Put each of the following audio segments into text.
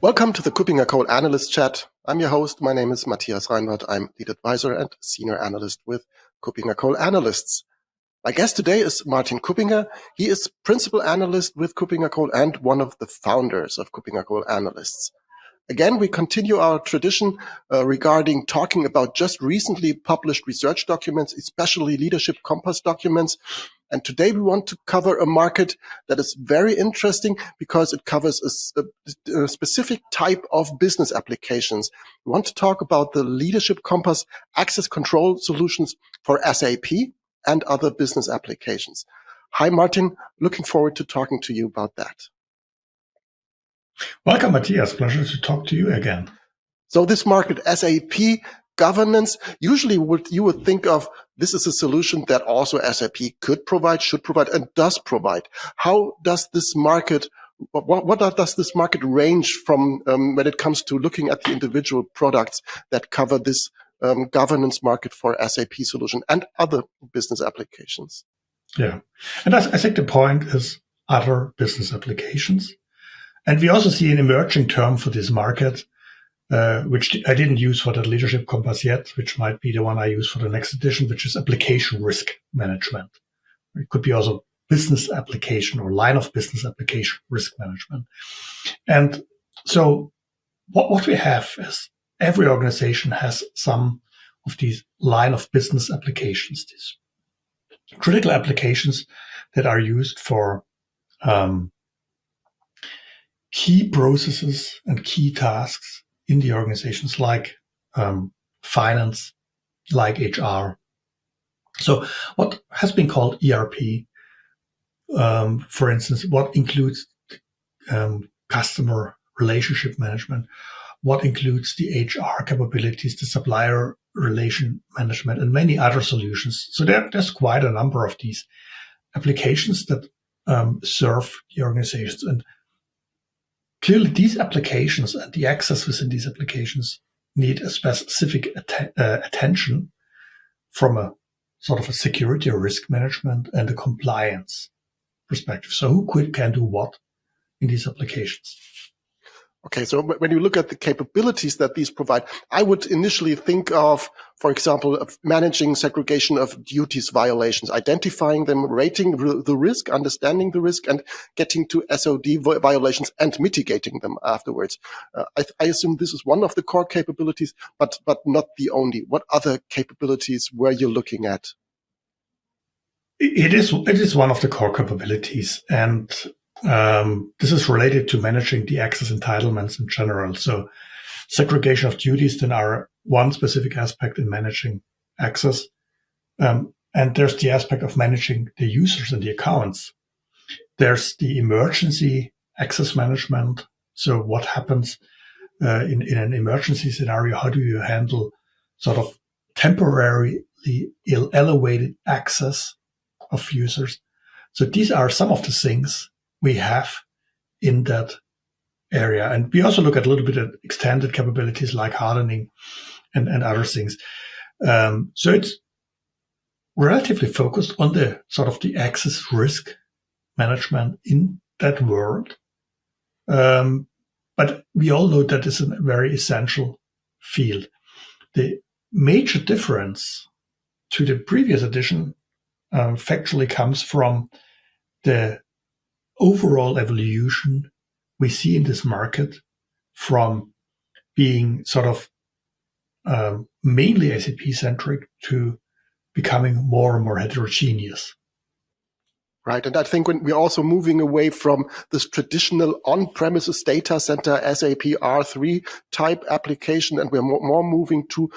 Welcome to the KuppingerCole Analyst Chat. I'm your host. My name is Matthias Reinwarth. I'm lead advisor and senior analyst with KuppingerCole Analysts. My guest today is Martin Kuppinger. He is principal analyst with KuppingerCole and one of the founders of KuppingerCole Analysts. Again, we continue our tradition regarding talking about just recently published research documents, especially leadership compass documents. And today we want to cover a market that is very interesting because it covers a specific type of business applications. We want to talk about the leadership compass access control solutions for SAP and other business applications. Hi, Martin. Looking forward to talking to you about that. Welcome, Matthias. Pleasure to talk to you again. So this market, SAP governance, usually you would think of this is a solution that also SAP could provide, should provide, and does provide. How does this market, what does this market range from when it comes to looking at the individual products that cover this governance market for SAP solution and other business applications? Yeah, and I think the point is other business applications. And we also see an emerging term for this market, which I didn't use for the leadership compass yet, which might be the one I use for the next edition, which is application risk management. It could be also business application or line of business application risk management. And so what we have is every organization has some of these line of business applications, these critical applications that are used for key processes and key tasks in the organizations like finance, like HR. So what has been called ERP, for instance, what includes customer relationship management, what includes the HR capabilities, the supplier relation management, and many other solutions. So there's quite a number of these applications that serve the organizations. And clearly, these applications and the access within these applications need a specific attention from a sort of a security or risk management and a compliance perspective. So who can do what in these applications? Okay, so when you look at the capabilities that these provide, I would initially think of, for example, of managing segregation of duties violations, identifying them, rating the risk, understanding the risk, and getting to SOD violations and mitigating them afterwards. I assume this is one of the core capabilities, but not the only. What other capabilities were you looking at? It is one of the core capabilities, and this is related to managing the access entitlements in general. So segregation of duties then are one specific aspect in managing access. And there's the aspect of managing the users and the accounts. There's the emergency access management. So what happens in an emergency scenario? How do you handle sort of temporarily elevated access of users? So these are some of the things we have in that area. And we also look at a little bit of extended capabilities like hardening and other things. So it's relatively focused on the sort of the access risk management in that world. But we all know that is a very essential field. The major difference to the previous edition factually comes from the overall evolution we see in this market from being sort of mainly SAP-centric to becoming more and more heterogeneous. Right, and I think when we're also moving away from this traditional on-premises data center SAP R3 type application, and we're more moving to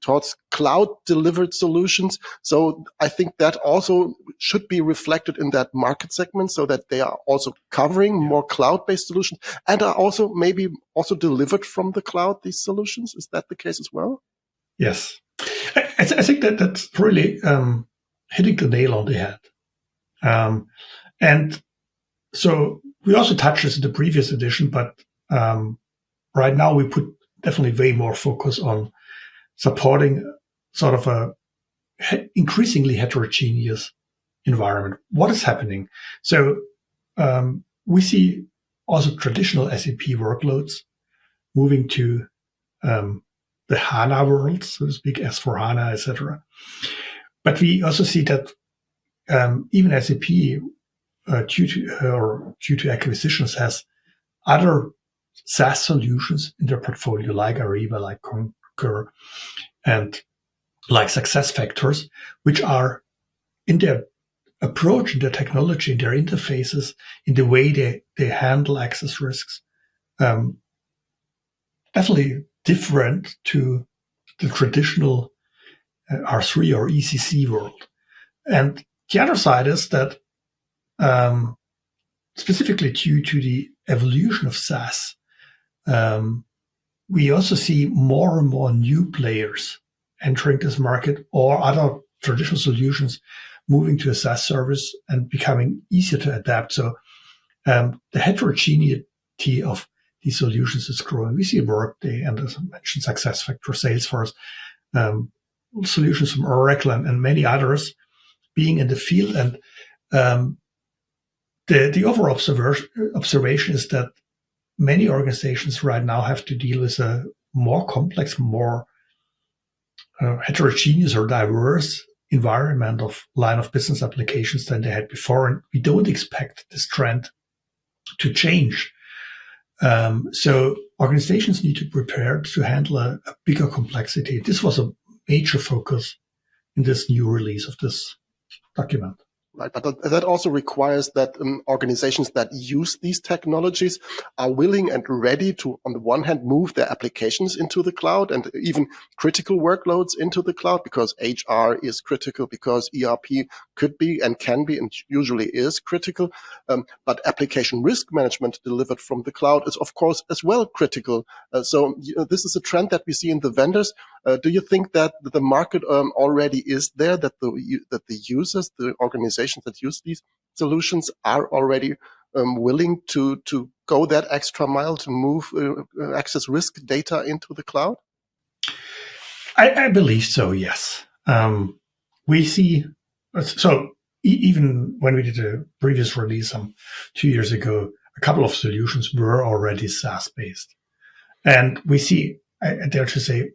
towards cloud-delivered solutions. So I think that also should be reflected in that market segment so that they are also covering more cloud-based solutions and are also maybe also delivered from the cloud, these solutions. Is that the case as well? Yes. I think that's really hitting the nail on the head. And so we also touched this in the previous edition, but right now we put definitely way more focus on supporting sort of a increasingly heterogeneous environment. What is happening? So we see also traditional SAP workloads moving to the HANA world, so to speak, S/4HANA, etc. But we also see that even SAP, due to acquisitions, has other SaaS solutions in their portfolio, like Ariba, like Concur, and like SuccessFactors, which are in their approach, in their technology, in their interfaces, in the way they handle access risks, definitely different to the traditional R3 or ECC world. And the other side is that specifically due to the evolution of SaaS, we also see more and more new players entering this market, or other traditional solutions moving to a SaaS service and becoming easier to adapt. So the heterogeneity of these solutions is growing. We see Workday and, as I mentioned, SuccessFactors, Salesforce, solutions from Oracle and many others being in the field. And the overall observation is that many organizations right now have to deal with a more complex, more heterogeneous or diverse environment of line of business applications than they had before. And we don't expect this trend to change. So organizations need to prepare to handle a bigger complexity. This was a major focus in this new release of this document. Right, but that also requires that organizations that use these technologies are willing and ready to, on the one hand, move their applications into the cloud and even critical workloads into the cloud, because HR is critical, because ERP could be and can be and usually is critical. But application risk management delivered from the cloud is, of course, as well critical. So this is a trend that we see in the vendors. Do you think that the market already is there, that the users, the organizations that use these solutions are already willing to go that extra mile to move access risk data into the cloud? I believe so, yes. We see, so even when we did a previous release 2 years ago, a couple of solutions were already SaaS-based. And we see, I dare to say,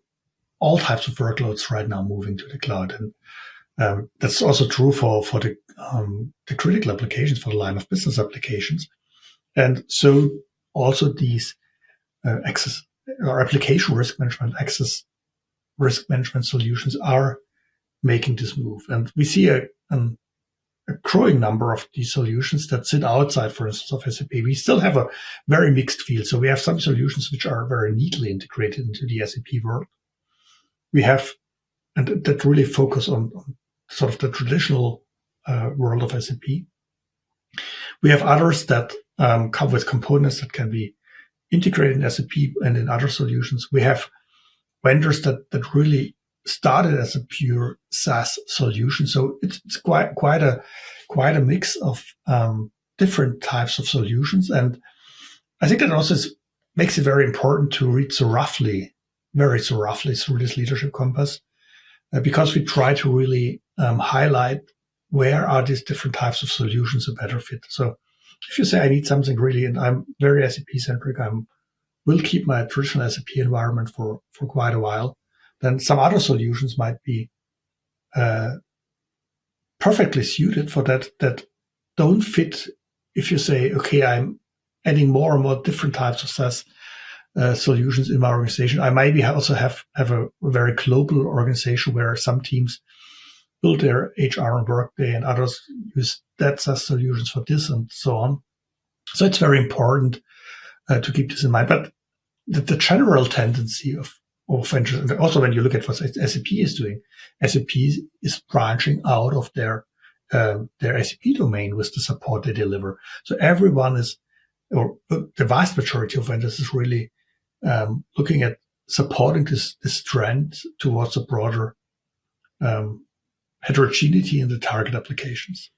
all types of workloads right now moving to the cloud. And that's also true for the critical applications, for the line of business applications. And so also these access or application risk management, access risk management solutions are making this move. And we see a growing number of these solutions that sit outside, for instance, of SAP. We still have a very mixed field. So we have some solutions which are very neatly integrated into the SAP world. We have, and that really focus on sort of the traditional world of SAP. We have others that come with components that can be integrated in SAP and in other solutions. We have vendors that really started as a pure SaaS solution. So it's quite a mix of different types of solutions. And I think that also makes it very important to read very roughly through this leadership compass, because we try to really highlight where are these different types of solutions a better fit. So if you say I need something really, and I'm very SAP centric, I will keep my traditional SAP environment for quite a while, then some other solutions might be perfectly suited for that don't fit. If you say, okay, I'm adding more and more different types of SaaS solutions in my organization. I maybe also have a very global organization where some teams build their HR on Workday and others use that SaaS solutions for this and so on. So it's very important to keep this in mind. But the general tendency of vendors, and also when you look at what SAP is doing, SAP is branching out of their SAP domain with the support they deliver. So everyone is, or the vast majority of vendors is really looking at supporting this trend towards a broader heterogeneity in the target applications.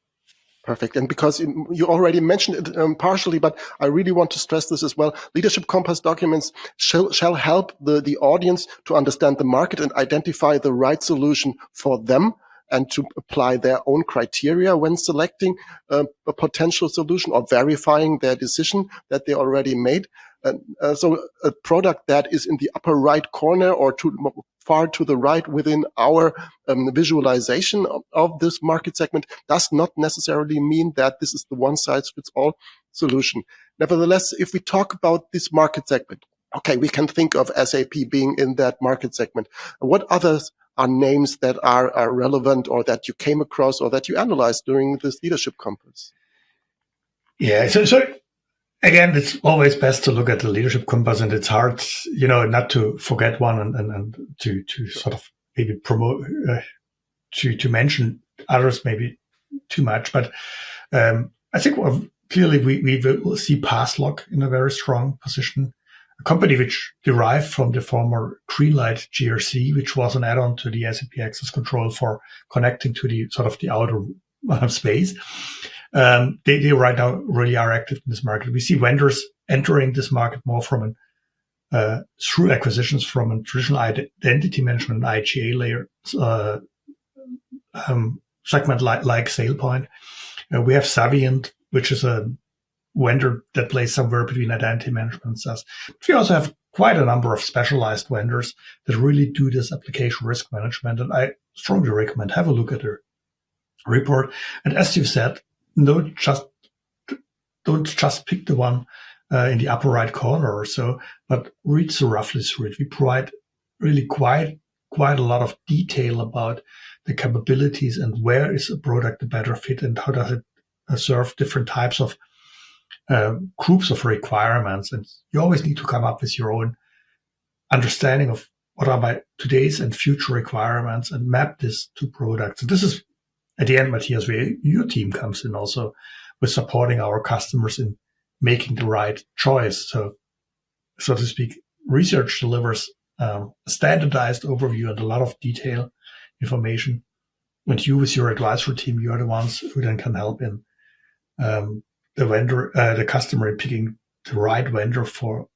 Perfect. And because you already mentioned it partially, but I really want to stress this as well. Leadership Compass documents shall help the audience to understand the market and identify the right solution for them. and to apply their own criteria when selecting a potential solution or verifying their decision that they already made. So a product that is in the upper right corner or far to the right within our visualization of this market segment does not necessarily mean that this is the one-size-fits-all solution. Nevertheless, if we talk about this market segment, okay, we can think of SAP being in that market segment. What others are names that are relevant or that you came across or that you analyzed during this leadership compass? Yeah, so again, it's always best to look at the leadership compass, and it's hard, not to forget one and to sort of maybe promote, to mention others maybe too much. But I think clearly we will see Passlog in a very strong position, a company which derived from the former Greenlight GRC, which was an add-on to the SAP Access Control for connecting to the sort of the outer space. They right now really are active in this market. We see vendors entering this market more from through acquisitions from a traditional identity management and IGA layer segment like SailPoint. We have Savient, which is a vendor that plays somewhere between identity management and SaaS. But we also have quite a number of specialized vendors that really do this application risk management. And I strongly recommend have a look at their report. And as you've said, don't just pick the one in the upper right corner or so, but read roughly through it. We provide really quite a lot of detail about the capabilities and where is a product a better fit and how does it serve different types of groups of requirements. And you always need to come up with your own understanding of what are my today's and future requirements and map this to products. And this is, at the end, Matthias, where your team comes in also with supporting our customers in making the right choice. So to speak, research delivers a standardized overview and a lot of detailed information. And you, with your advisory team, you are the ones who then can help in the customer in picking the right vendor for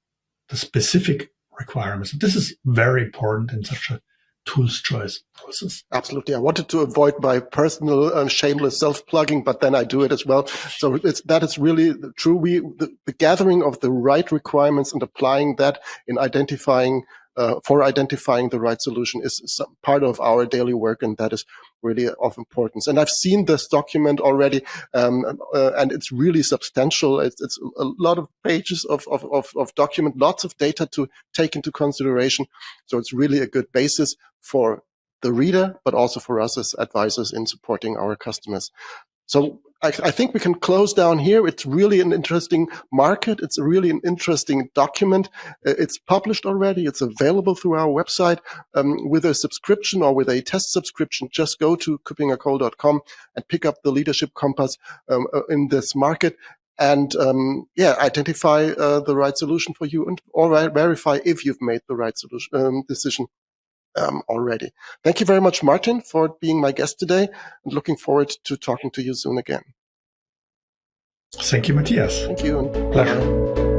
the specific requirements. This is very important in such a tools choice process. Absolutely. I wanted to avoid my personal shameless self-plugging, but then I do it as well. So that is really true. The gathering of the right requirements and applying that in identifying the right solution is part of our daily work, and that is really of importance. And I've seen this document already, and it's really substantial. It's a lot of pages of document, lots of data to take into consideration. So it's really a good basis for the reader, but also for us as advisors in supporting our customers. So I think we can close down here. It's really an interesting market. It's really an interesting document. It's published already. It's available through our website with a subscription or with a test subscription. Just go to KuppingerCole.com and pick up the Leadership Compass in this market. And identify the right solution for you, and or verify if you've made the right solution decision already. Thank you very much, Martin, for being my guest today, and looking forward to talking to you soon again. Thank you, Matthias. Thank you. Pleasure.